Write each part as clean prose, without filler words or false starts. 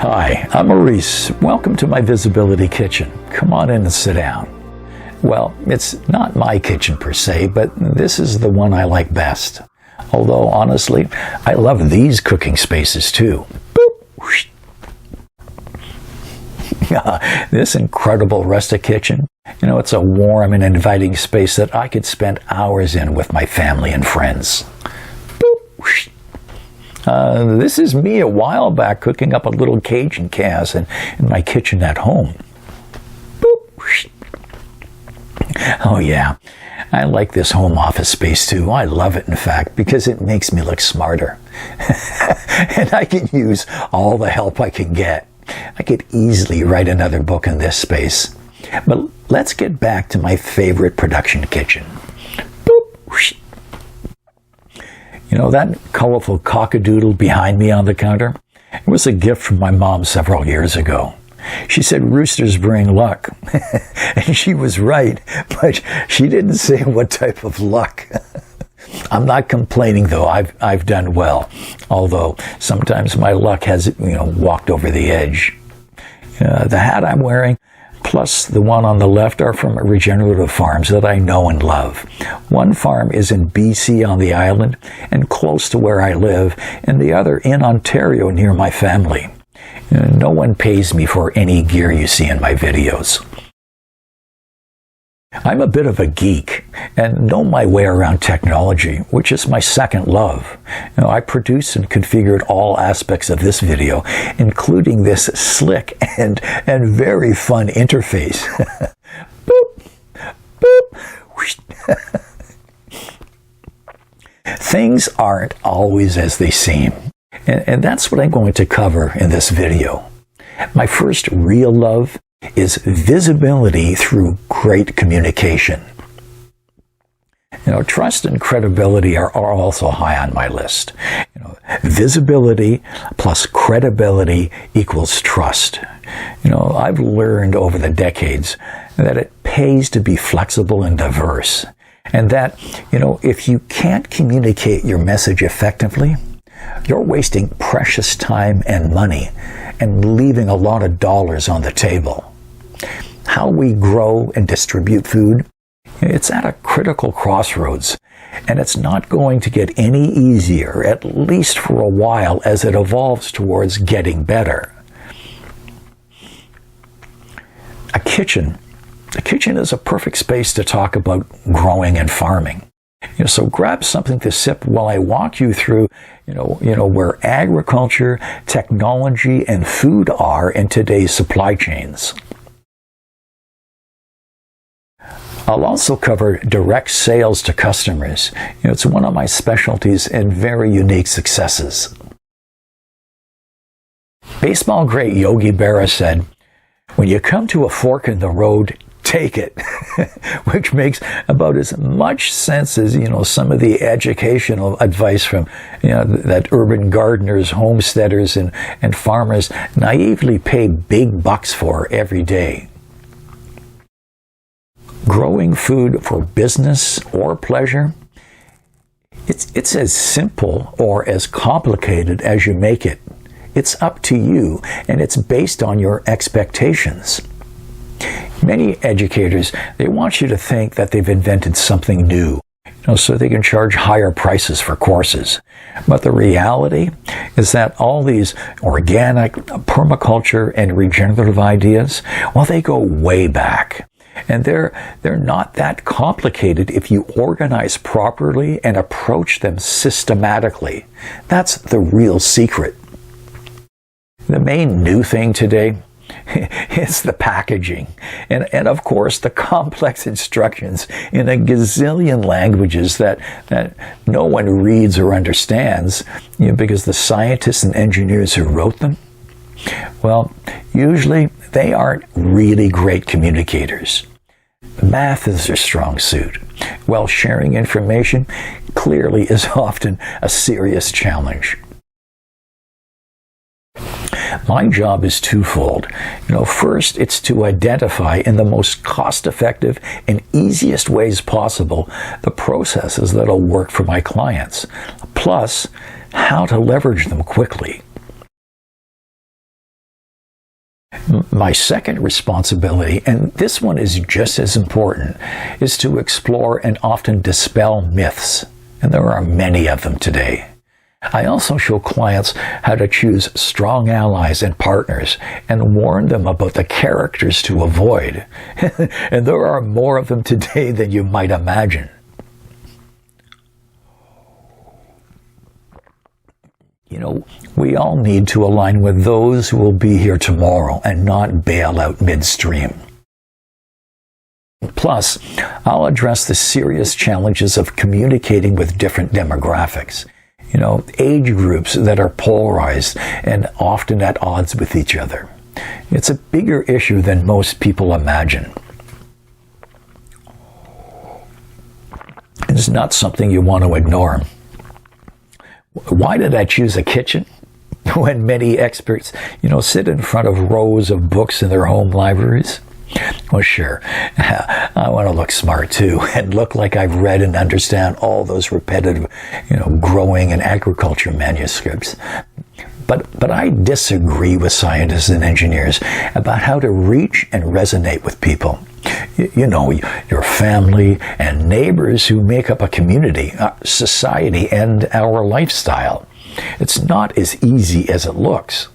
Hi, I'm Maurice. Welcome to my Visibility Kitchen. Come on in and sit down. Well, it's not my kitchen per se, but this is the one I like best. Although, honestly, I love these cooking spaces too. Boop. This incredible rustic kitchen, it's a warm and inviting space that I could spend hours in with my family and friends. This is me a while back cooking up a little Cajun chaos in my kitchen at home. Oh yeah, I like this home office space too. I love it, in fact, because it makes me look smarter. And I can use all the help I can get. I could easily write another book in this space. But let's get back to my favorite production kitchen. That colorful cockadoodle behind me on the counter, it was a gift from my mom several years ago. She said roosters bring luck. And she was right, but she didn't say what type of luck. I'm not complaining, though. I've done well, although sometimes my luck has, walked over the edge. The hat I'm wearing, plus the one on the left, are from regenerative farms that I know and love. One farm is in BC on the island and close to where I live, and the other in Ontario near my family. No one pays me for any gear you see in my videos. I'm a bit of a geek and know my way around technology, which is my second love. I produced and configured all aspects of this video, including this slick and very fun interface. Boop, boop. Things aren't always as they seem, and that's what I'm going to cover in this video. My first real love is visibility through great communication. Trust and credibility are also high on my list. Visibility plus credibility equals trust. I've learned over the decades that it pays to be flexible and diverse. And that, if you can't communicate your message effectively, you're wasting precious time and money and leaving a lot of dollars on the table. How we grow and distribute food, it's at a critical crossroads, and it's not going to get any easier, at least for a while, as it evolves towards getting better. A kitchen is a perfect space to talk about growing and farming. So grab something to sip while I walk you through, where agriculture, technology, and food are in today's supply chains. I'll also cover direct sales to customers. It's one of my specialties and very unique successes. Baseball great Yogi Berra said, "When you come to a fork in the road, take it," which makes about as much sense as, some of the educational advice from, that urban gardeners, homesteaders, and farmers naively pay big bucks for every day. Growing food for business or pleasure, it's as simple or as complicated as you make it. It's up to you, and it's based on your expectations. Many educators, they want you to think that they've invented something new, so they can charge higher prices for courses. But the reality is that all these organic, permaculture, and regenerative ideas, well, they go way back. And they're not that complicated if you organize properly and approach them systematically. That's the real secret. The main new thing today is the packaging. And of course, the complex instructions in a gazillion languages that no one reads or understands, because the scientists and engineers who wrote them, well, usually they aren't really great communicators. Math is their strong suit, while sharing information clearly is often a serious challenge. My job is twofold. First, it's to identify in the most cost-effective and easiest ways possible the processes that'll work for my clients, plus how to leverage them quickly. My second responsibility, and this one is just as important, is to explore and often dispel myths. And there are many of them today. I also show clients how to choose strong allies and partners and warn them about the characters to avoid. And there are more of them today than you might imagine. You know, we all need to align with those who will be here tomorrow and not bail out midstream. Plus, I'll address the serious challenges of communicating with different demographics. You know, age groups that are polarized and often at odds with each other. It's a bigger issue than most people imagine. It's not something you want to ignore. Why did I choose a kitchen when many experts, sit in front of rows of books in their home libraries? Well, sure, I want to look smart too and look like I've read and understand all those repetitive, growing and agriculture manuscripts. But I disagree with scientists and engineers about how to reach and resonate with people. Your family and neighbors who make up a community, society, and our lifestyle. It's not as easy as it looks.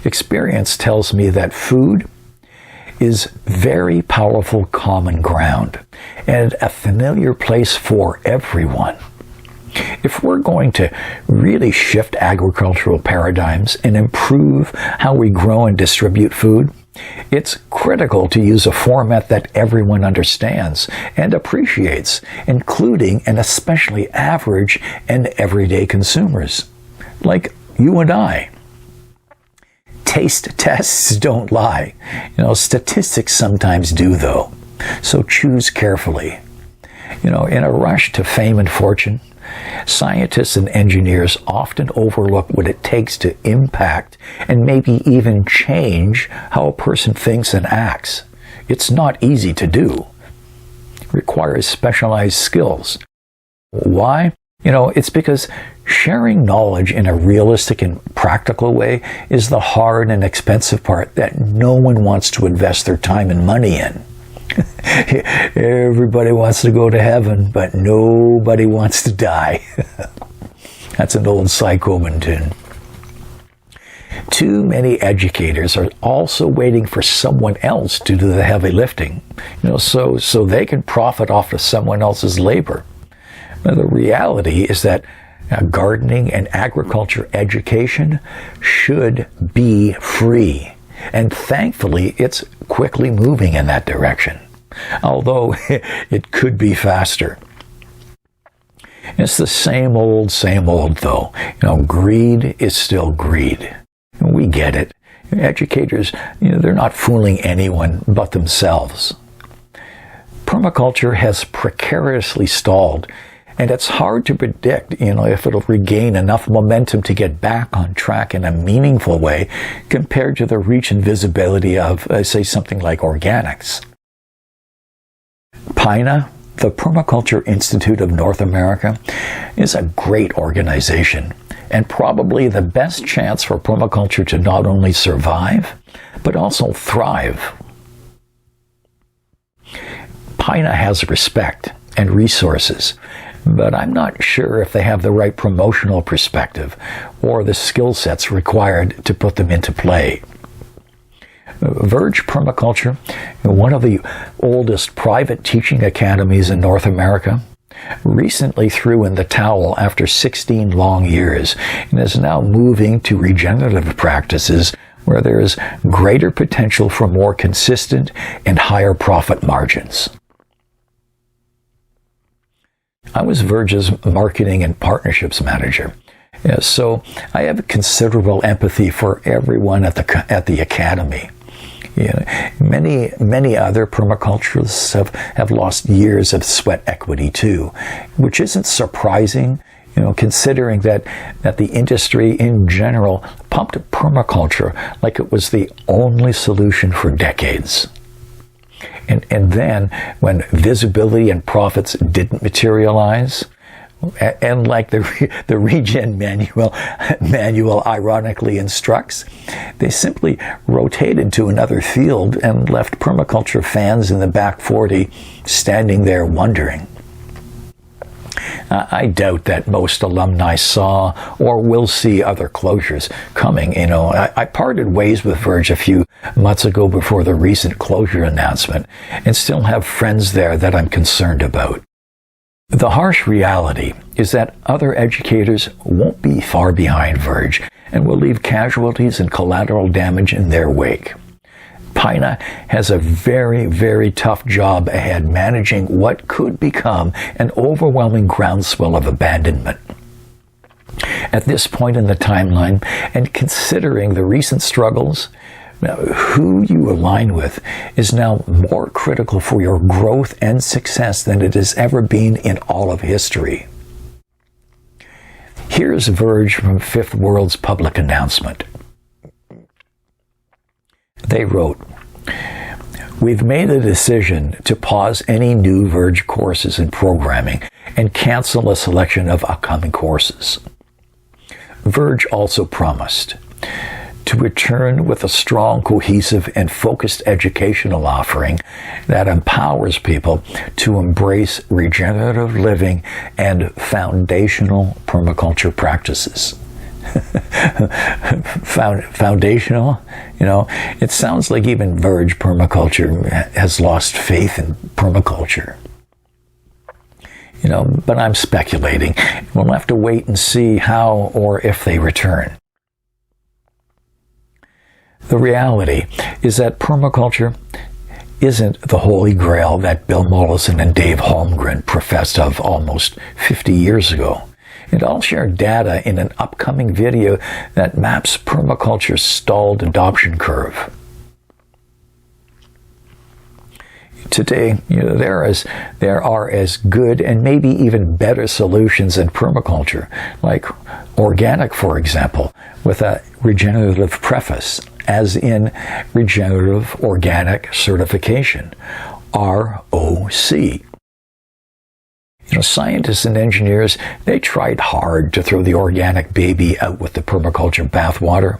Experience tells me that food is very powerful common ground and a familiar place for everyone. If we're going to really shift agricultural paradigms and improve how we grow and distribute food, it's critical to use a format that everyone understands and appreciates, including and especially average and everyday consumers, like you and I. Taste tests don't lie. Statistics sometimes do, though. So choose carefully. In a rush to fame and fortune, scientists and engineers often overlook what it takes to impact and maybe even change how a person thinks and acts. It's not easy to do. It requires specialized skills. Why? It's because sharing knowledge in a realistic and practical way is the hard and expensive part that no one wants to invest their time and money in. Everybody wants to go to heaven, but nobody wants to die. That's an old Psychoman tune. Too many educators are also waiting for someone else to do the heavy lifting, so they can profit off of someone else's labor. Now, the reality is that gardening and agriculture education should be free. And thankfully, it's quickly moving in that direction, although it could be faster. It's the same old, though. Greed is still greed. We get it. Educators, they're not fooling anyone but themselves. Permaculture has precariously stalled, and it's hard to predict, if it'll regain enough momentum to get back on track in a meaningful way compared to the reach and visibility of, say, something like organics. PINA, the Permaculture Institute of North America, is a great organization and probably the best chance for permaculture to not only survive, but also thrive. PINA has respect and resources, but I'm not sure if they have the right promotional perspective or the skill sets required to put them into play. Verge Permaculture, one of the oldest private teaching academies in North America, recently threw in the towel after 16 long years and is now moving to regenerative practices where there is greater potential for more consistent and higher profit margins. I was Verge's marketing and partnerships manager, so I have considerable empathy for everyone at the academy. Many other permaculturists have lost years of sweat equity too, which isn't surprising, considering that the industry in general pumped permaculture like it was the only solution for decades. And then, when visibility and profits didn't materialize, And like the Regen manual ironically instructs, they simply rotated to another field and left permaculture fans in the back 40 standing there wondering. I doubt that most alumni saw or will see other closures coming. I parted ways with Verge a few months ago before the recent closure announcement and still have friends there that I'm concerned about. The harsh reality is that other educators won't be far behind Verge and will leave casualties and collateral damage in their wake. Pina has a very, very tough job ahead managing what could become an overwhelming groundswell of abandonment. At this point in the timeline, and considering the recent struggles, who you align with is now more critical for your growth and success than it has ever been in all of history. Here's Verge from Fifth World's public announcement. They wrote, "We've made a decision to pause any new Verge courses and programming and cancel a selection of upcoming courses." Verge also promised to return with a strong, cohesive, and focused educational offering that empowers people to embrace regenerative living and foundational permaculture practices. Foundational, it sounds like even Verge Permaculture has lost faith in permaculture. But I'm speculating. We'll have to wait and see how or if they return. The reality is that permaculture isn't the holy grail that Bill Mollison and Dave Holmgren professed of almost 50 years ago. And I'll share data in an upcoming video that maps permaculture's stalled adoption curve. Today, there are as good and maybe even better solutions in permaculture, like organic, for example, with a regenerative preface, as in Regenerative Organic Certification, ROC. Scientists and engineers, they tried hard to throw the organic baby out with the permaculture bathwater.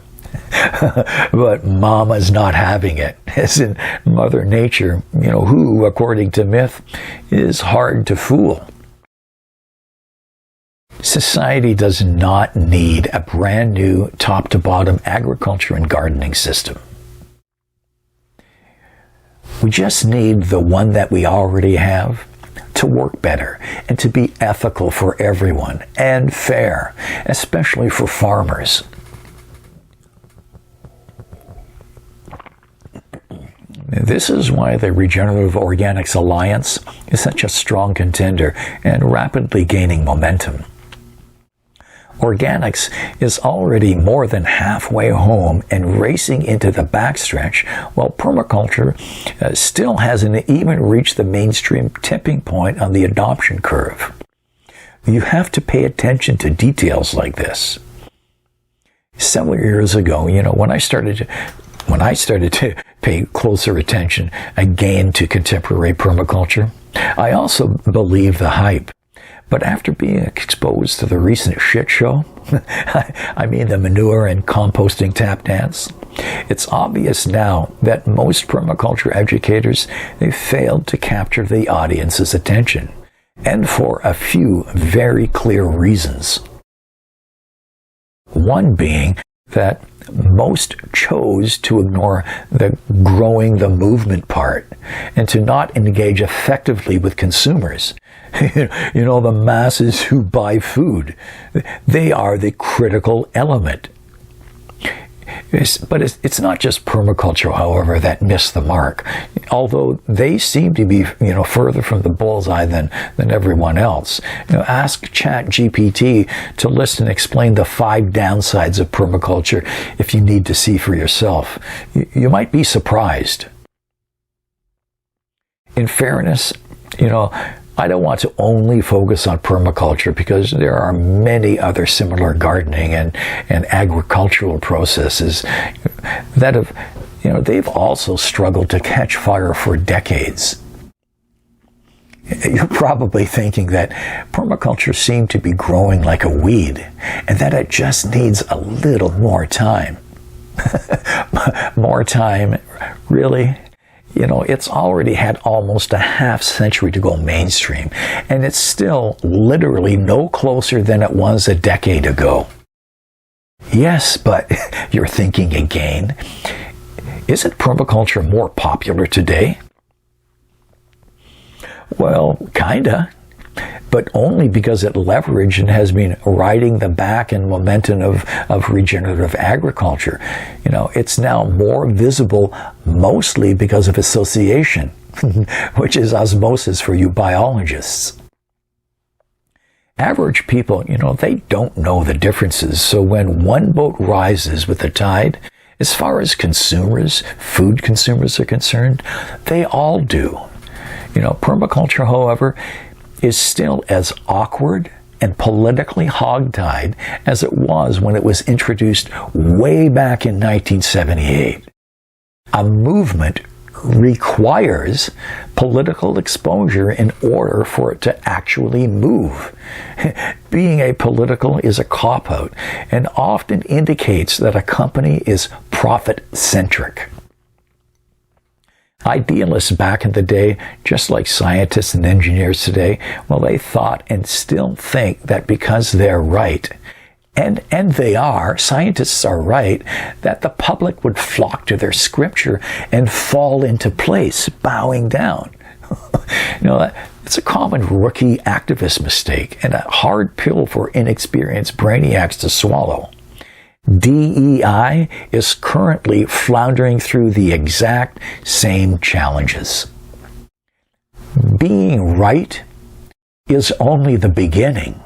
But Mama's not having it, as in Mother Nature, who, according to myth, is hard to fool. Society does not need a brand new top-to-bottom agriculture and gardening system. We just need the one that we already have to work better and to be ethical for everyone and fair, especially for farmers. This is why the Regenerative Organics Alliance is such a strong contender and rapidly gaining momentum. Organics is already more than halfway home and racing into the backstretch, while permaculture still hasn't even reached the mainstream tipping point on the adoption curve. You have to pay attention to details like this. Several years ago, when I started to pay closer attention again to contemporary permaculture, I also believed the hype. But after being exposed to the recent shit show, I mean the manure and composting tap dance, it's obvious now that most permaculture educators, they failed to capture the audience's attention, and for a few very clear reasons. One being that most chose to ignore the growing the movement part and to not engage effectively with consumers. The masses who buy food, they are the critical element. But it's not just permaculture, however, that missed the mark, although they seem to be, further from the bullseye than everyone else. Ask ChatGPT to list and explain the 5 downsides of permaculture if you need to see for yourself. You might be surprised. In fairness, I don't want to only focus on permaculture because there are many other similar gardening and agricultural processes that have, they've also struggled to catch fire for decades. You're probably thinking that permaculture seemed to be growing like a weed and that it just needs a little more time. More time, really? It's already had almost a half century to go mainstream, and it's still literally no closer than it was a decade ago. Yes, but you're thinking again, isn't permaculture more popular today? Well, kinda, but only because it leveraged and has been riding the back and momentum of regenerative agriculture. It's now more visible mostly because of association, which is osmosis for you biologists. Average people, they don't know the differences, so when one boat rises with the tide, as far as food consumers are concerned, they all do. Permaculture, however, is still as awkward and politically hogtied as it was when it was introduced way back in 1978. A movement requires political exposure in order for it to actually move. Being apolitical is a cop-out and often indicates that a company is profit-centric. Idealists back in the day, just like scientists and engineers today, they thought and still think that because they're right, and they are, scientists are right, that the public would flock to their scripture and fall into place, bowing down. It's a common rookie activist mistake and a hard pill for inexperienced brainiacs to swallow. DEI is currently floundering through the exact same challenges. Being right is only the beginning.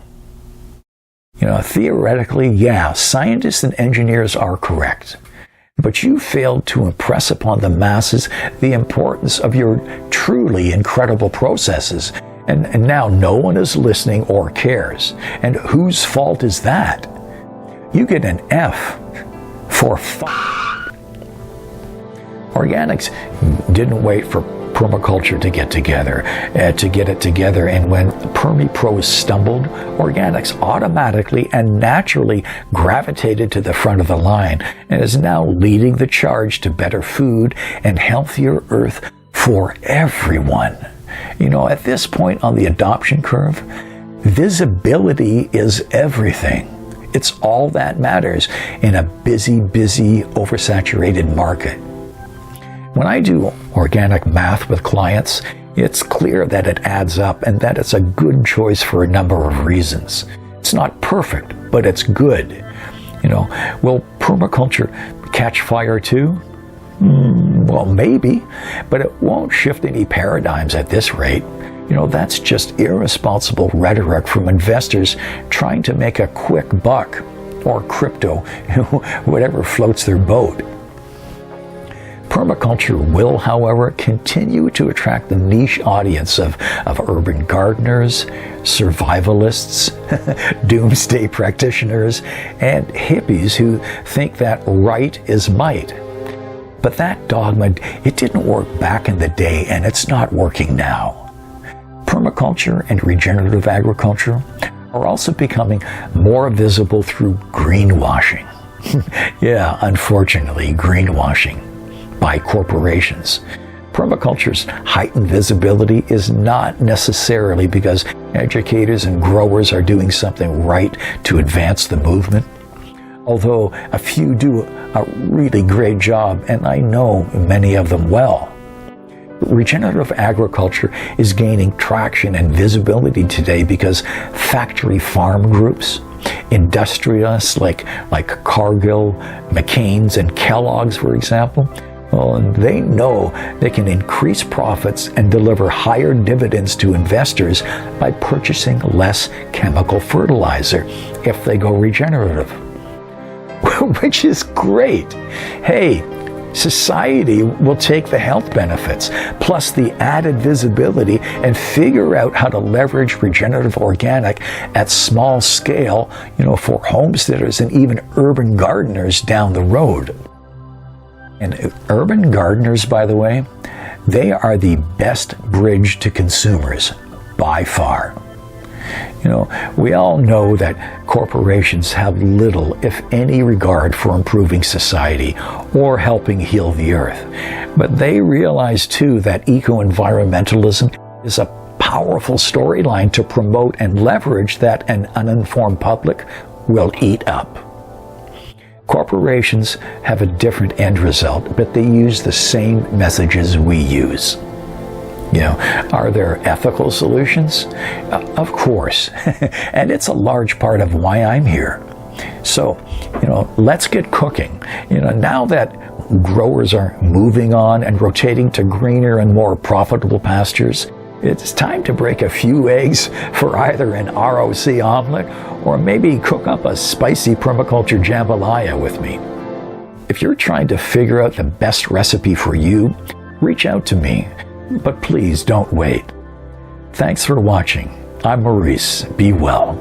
Theoretically, scientists and engineers are correct, but you failed to impress upon the masses the importance of your truly incredible processes, and now no one is listening or cares. And whose fault is that? You get an F for Organics didn't wait for permaculture to get it together, and when PermiPros stumbled, Organics automatically and naturally gravitated to the front of the line and is now leading the charge to better food and healthier earth for everyone. At this point on the adoption curve, visibility is everything. It's all that matters in a busy, oversaturated market. When I do organic math with clients, it's clear that it adds up and that it's a good choice for a number of reasons. It's not perfect, but it's good. Will permaculture catch fire too? Well, maybe, but it won't shift any paradigms at this rate. That's just irresponsible rhetoric from investors trying to make a quick buck, or crypto, whatever floats their boat. Permaculture will, however, continue to attract the niche audience of urban gardeners, survivalists, doomsday practitioners, and hippies who think that right is might. But that dogma, it didn't work back in the day, and it's not working now. Permaculture and regenerative agriculture are also becoming more visible through greenwashing. Unfortunately, greenwashing by corporations. Permaculture's heightened visibility is not necessarily because educators and growers are doing something right to advance the movement, although a few do a really great job, and I know many of them well. Regenerative agriculture is gaining traction and visibility today because factory farm groups, industrialists like Cargill, McCain's, and Kellogg's, for example, they know they can increase profits and deliver higher dividends to investors by purchasing less chemical fertilizer if they go regenerative. Which is great. Hey, society will take the health benefits, plus the added visibility, and figure out how to leverage regenerative organic at small scale, for homesteaders and even urban gardeners down the road. And urban gardeners, by the way, they are the best bridge to consumers, by far. We all know that corporations have little, if any, regard for improving society or helping heal the earth. But they realize, too, that eco-environmentalism is a powerful storyline to promote and leverage that an uninformed public will eat up. Corporations have a different end result, but they use the same messages we use. Are there ethical solutions? Of course. And it's a large part of why I'm here. So, let's get cooking. Now that growers are moving on and rotating to greener and more profitable pastures, it's time to break a few eggs for either an ROC omelet or maybe cook up a spicy permaculture jambalaya with me. If you're trying to figure out the best recipe for you, reach out to me. But please don't wait. Thanks for watching. I'm Maurice. Be well.